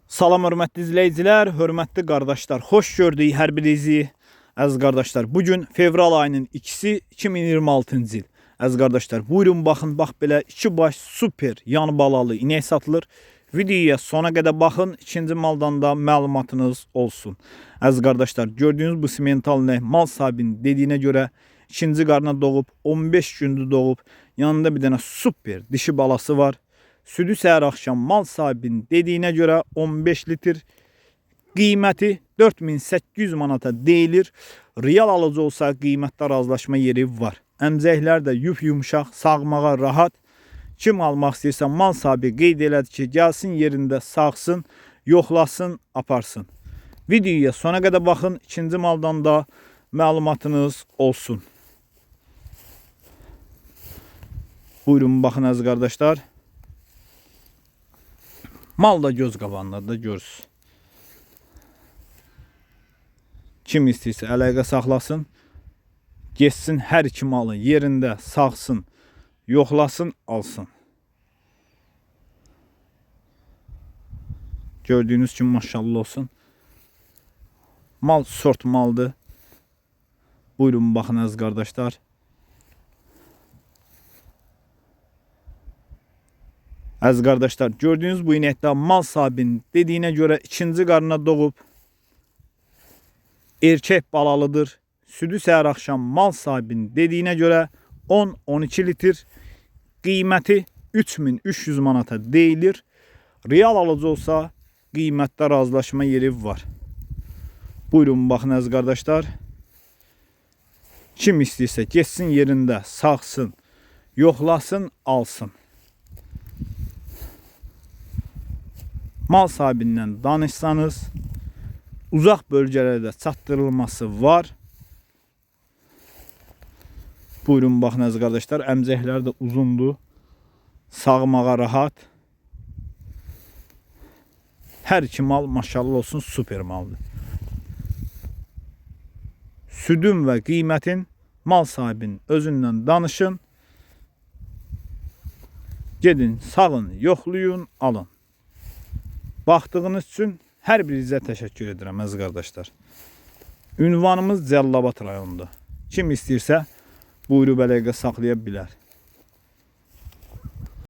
Salam hörmətli izləyicilər, hörmətli qardaşlar. Xoş gördük hər birinizi. Əziz qardaşlar, bugün fevral ayının 2-si 2026-cı il. Əziz qardaşlar, buyurun baxın, bax belə 2 baş super yan balalı inək satılır. Videoya sona qədər baxın, ikinci maldan da məlumatınız olsun. Əziz qardaşlar, gördüyünüz bu simental inək mal sahibinin dediyinə görə ikinci qarına doğub, 15 gündür doğub. Yanında bir dənə super dişi balası var. Südü səhər axşam mal sahibinin dediyinə görə 15 litr, qiyməti 4800 manata deyilir. Real alıcı olsa qiymətdə razılaşma yeri var. Əmcəklər də yumuşaq, sağmağa rahat. Kim almaq istəyirsə mal sahibi qeyd elədi ki, gəlsin yerində sağsın, yoxlasın, aparsın. Videoya sona qədər baxın, ikinci maldan da məlumatınız olsun. Buyurun baxın əziz qardaşlar. Mal da göz qabağında da görsün. Kim istəyirsə əlaqə saxlasın. Geçsin hər iki malı yerində sağsın, yoxlasın, alsın. Gördüyünüz kimi maşallah olsun. Mal sort maldır. Buyurun baxın əziz qardaşlar. Əziz qardaşlar, gördüyünüz bu inəkdə mal sahibinin dediyinə görə ikinci qarına doğub, erkək balalıdır. Südü səhər axşam mal sahibinin dediyinə görə 10-12 litr, qiyməti 3300 manata deyilir. Real alıcı olsa qiymətdə razılaşma yeri var. Buyurun baxın əziz qardaşlar. Kim istəyirsə geçsin yerində sağsın, yoxlasın, alsın. Mal sahibindən danışsanız, uzaq bölgələrdə çatdırılması var. Buyurun baxın əziz qardaşlar, əmcəklər də uzundur, sağmağa rahat. Hər iki mal maşallah olsun super maldır. Südün və qiymətin mal sahibinin özündən danışın. Gedin, sağın, yoxlayın, alın. Baxdığınız üçün hər birinizə təşəkkür edirəm əziz qardaşlar. Ünvanımız Cəlilabad rayonunda. Kim istəyirsə buyurub əlaqə saxlaya bilər.